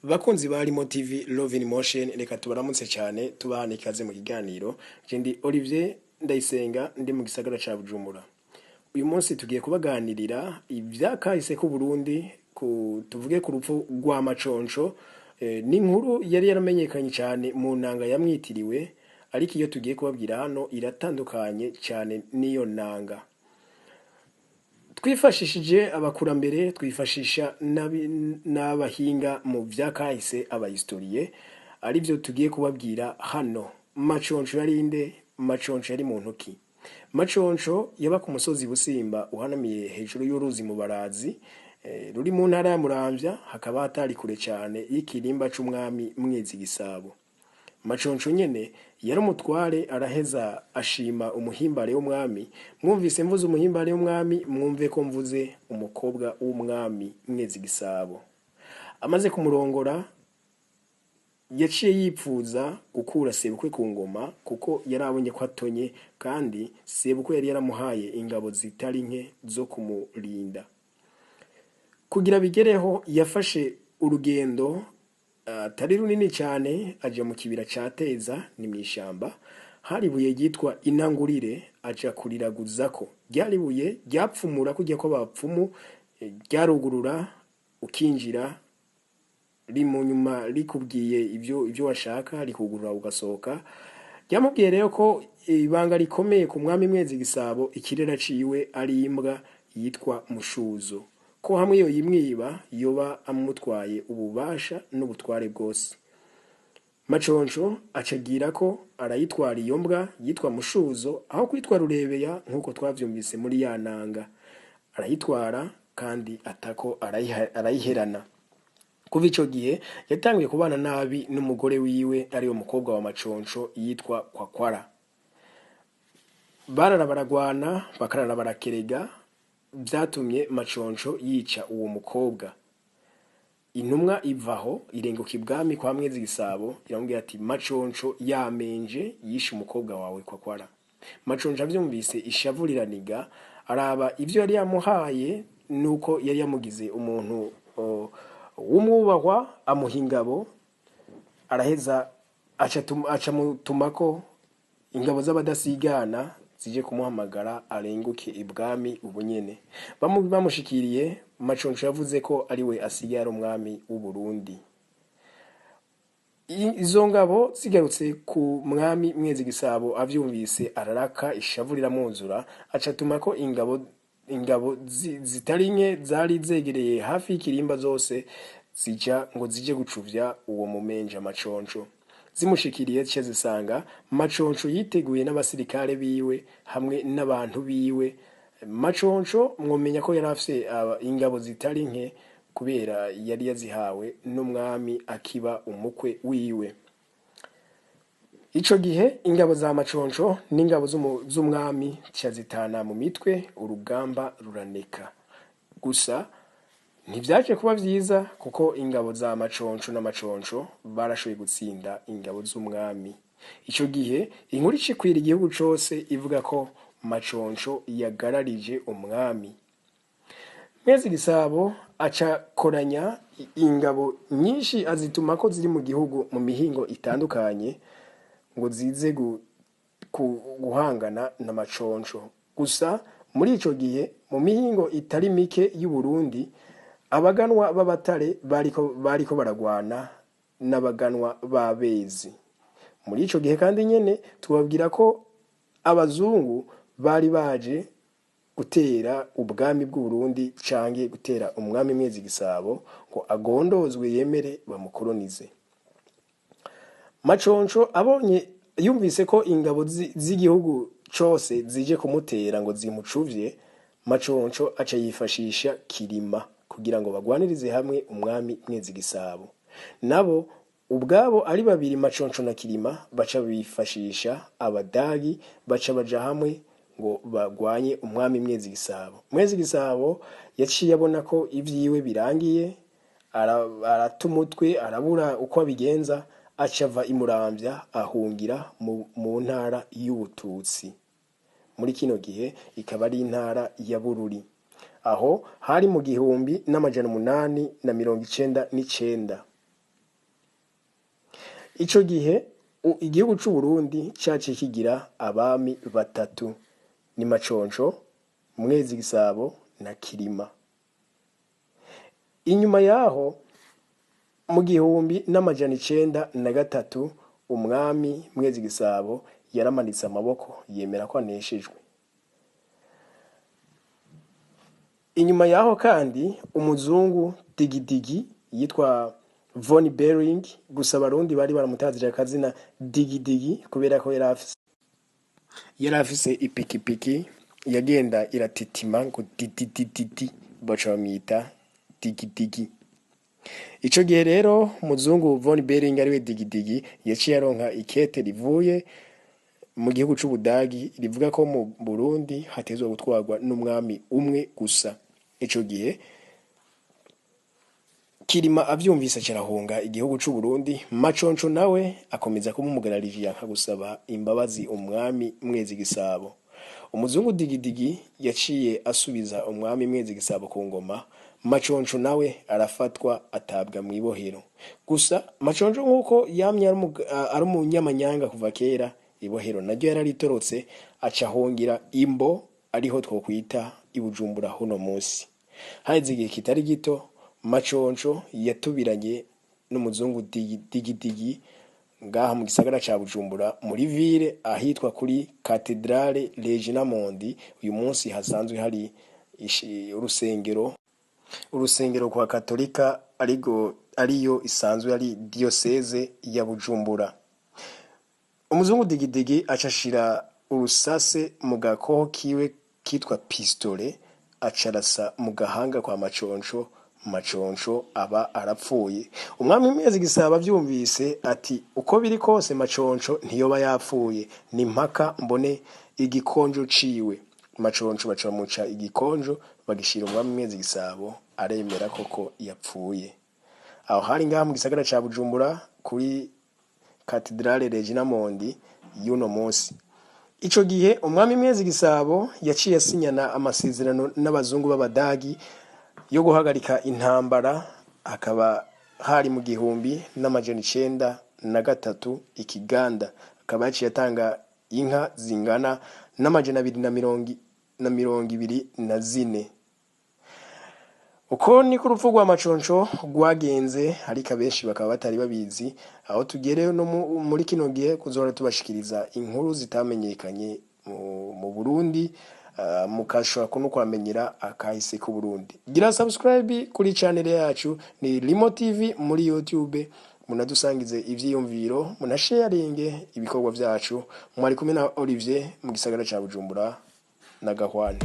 Bakunzi ba Rimo TV Love in Motion, reka tubaramutse cyane tubahana ikaze mu kiganiro. Jendi Olivier Ndayisenga ndi mu gisagara ca Bujumbura. Uyu munsi tugiye kubaganirira ivyakahise ku Burundi, tuvuge ku rupfu rwa Maconco, n'inkuru yari yaramenyekanye cyane mu nanga yamwitiriwe, ariko iyo tugiye kubabwira hano iratandukanye cyane n'iyo nanga. Twifashishije abakurambere, twifashisha n'abahinga mu vyakahise, abahistoriye, ari byo tugiye kubabwira hano. Maconco yari inde? Maconco yari muntu ki? Maconco yaba ku musozi Busimba uhanamiye hejuru y'uruzi mu Barazi, ruri mu ntara ya Muramvya, hakaba hatari kure cyane y'ikirimba c'umwami Mwezi Gisabo. Maconco nyene yari umutware, araheza ashima umuhimbare w'umwami. Mwumvise mvuze umuhimbare w'umwami, mwumve ko mvuze umukobwa w'umwami Mwezi Gisabo. Amaze kumurongora, yaciye yipfuza gukura sebukwe ku ngoma, kuko yari abonye ko atonye, kandi sebukwe yari yaramuhaye ingabo zitari nke zo kumurinda. Kugira bigereho, yafashe urugendo atari runini cyane, aja mu kibira ca Teza, ni mw'ishamba. Hari ibuye ryitwa Inangurire, aja kuriraguzako. Ryari ibuye ryapfumura kujya ko bapfumu, ryarugurura ukinjira, mu nyuma rikubwiye ibyo washaka, rikugurura ugasohoka. Ryamubwiye rero ko ibanga rikomeye ku mwami Mwezi Gisabo, ikirera ciwe ari imbwa yitwa Mushuzo, ko hamwe yo yimwiba yoba amutwaye ububasha n'ubutware bwose. Maconco acagira ko arayitwara iyo mbwa yitwa Mushuzo, aho kwitwa Rurebeya nk'uko twavyumvise muri ya nanga. Arayitwara kandi atako arayiherana. Kuva ico gihe yatanguye kubana nabi n'umugore wiwe, ari umukobwa wa Maconco yitwa Kwakwara. Barara baragwana, bakarara barakerega, vyatumye Maconco yica uwo mukobwa. Intumwa ivaho irenguka ibwami kwa Mwezi Gisabo, iramubwira ati Maconco yamenje yishe umukobwa wawe Kwakwara. Maconco avyumvise ishavu riraniga, araba ivyo yari yamuhaye nuko yari yamugize umuntu w'umwubahwa, amuha ingabo. Araheza aca mutumako ingabo z'abadasigana zije kumuhamagara arenguke ibwami ubunyene. Bamushikiriye, Maconco yavuze ko ari we asigaye ari umwami w'u Burundi. Izo ngabo zigarutse ku mwami Mwezi Gisabo, avyumvise araraka, ishavu riramwuzura, aca atumako ingabo zitari nke zari zegereye hafi y'ikirimba zose, zija ngo zije gucuvya uwo mumenja Maconco. Zimushikiriye cyo zisanga Maconco yiteguye n'abasirikare biwe hamwe n'abantu biwe. Maconco mwomenya ko yari afise ingabo zitari nke, kubera yari yazihawe n'umwami akiba umukwe wiwe. Ico gihe ingabo za Maconco n'ingabo z'umwami cyazitana mu mitwe, urugamba ruraneka. Gusa ntivyaje kuba vyiza, kuko ingabo za Maconco na Maconco barashoboye gutsinda ingabo z'umwami. Ico gihe inkuru icikwira igihugu cose ivuga ko Maconco yagararije umwami. Mwezi Gisabo aca koranya ingabo nyinshi, azituma ko ziri mu gihugu mu mihingo itandukanye, ngo zize guhangana na Maconco. Gusa muri ico gihe mu mihingo itari mike y'u Burundi, abaganwa b'abatare bariko baragwana n'abaganwa b'abezi. Muri ico gihe kandi nyene tubabwira ko abazungu bari baje gutera ubwami bw'u Burundi, canke gutera umwami Mwezi Gisabo ngo agondozwe yemere bamukolonize. Maconco yumvise ko ingabo z'igihugu cose zije kumutera ngo zimucuvye, Maconco aca yifashisha Kirima kugira ngo bagwanirize hamwe umwami Mwezi Gisabo. Nabo ubwabo ari babiri, Maconco na Kirima, baca bifashisha Abadagi, baca baja hamwe ngo bagwanye umwami Mwezi Gisabo. Mwezi Gisabo yaciye abona ko ivyiwe birangiye, aratumutwe, arabura uko abigenza, acava imuramvya ahungira mu ntara y'Ubututsi. Muri kino gihe ikaba ari intara ya Bururi. Aho hari mu 1899. ico gihe igihugu c'u Burundi caciye kigira abami batatu, ni Maconco, Mwezi Gisabo na Kirima. Inyuma yaho mu 1903 umwami Mwezi Gisabo yaramanitse amaboko yemera ko aneshejwe. Inyuma yaho kandi umuzungu Digidigi yitwa Von Bering, gusa abarundi bari baramutazira akazina Digidigi kubera ko yari afise ipikipiki yagenda iratitima ngo dididididi, baca bamwita Digidigi. Ico gihe rero umuzungu Von Bering ariwe Digidigi yaciye aronka ikete rivuye mu gihugu c'Ubudagi rivuga ko mu Burundi hatezwa gutwarwa n'umwami umwe gusa. Ico gihe Kirima avyumvise carahunga igihugu c'u Burundi, Maconco nawe akomeza kumumugararije yanka gusaba imbabazi umwami Mwezi Gisabo. Umuzungu Digidigi yaciye asubiza umwami Mwezi Gisabo ku ngoma, Maconco nawe arafatwa atabwa mw'ibohero. Gusa Maconco nkuko yamye ari umunyamanyanga kuva kera, ibohero naryo yararitorotse aca ahungira Imbo, ariho twokwita i Bujumbura huno musi. Haheze igihe kitari gito Maconco yatubiranye n'umuzungu Digidigi ngaha mu gisagara ca Bujumbura muri ville ahitwa kuri Cathedrale Regina Mundi. Uyu munsi hasanzwe hari urusengero kwa Katolika ariyo isanzwe ari diocese ya Bujumbura. Umuzungu Digidigi acashira urusase mu gakoho kiwe kitwa pistole, acarasa mu gahanga kwa Maconco. Maconco aba arapfuye. Umwami Mwezi Gisabo avyumvise ati uko biri kose Maconco ntiyoba yapfuye, ni mpaka mbone igikonjo ciwe. Maconco baca bamuca igikonjo bagishira umwami Mwezi Gisabo, aremera koko yapfuye. Aho hari ngaha mu gisagara ca Bujumbura kuri Cathedrale Regina Mundi y'uno munsi. Ico gihe umwami Mwezi Gisabo yaciye asinyana amasezerano n'abazungu b'Abadagi yo guhagarika intambara, akaba hari mu 1903 Ikiganda. Akaba yaciye atanga inka zingana n'224. Uko ni ku rupfu rwa Maconco rwagenze, ariko abenshi bakaba batari babizi. Aho tugereyo no muri kino gihe kuzora tubashikiriza inkuru zitamenyekanye mu Burundi, mukashobora kuno kwamenyera akahise ku Burundi. Gira subscribe kuri channel yacu ni Limo TV muri YouTube, munadusangize ivyiyumviro, munasharinge ibikorwa vyacu. Mwari kumwe na Olivier mu gisagara ca Bujumbura na Gahwane.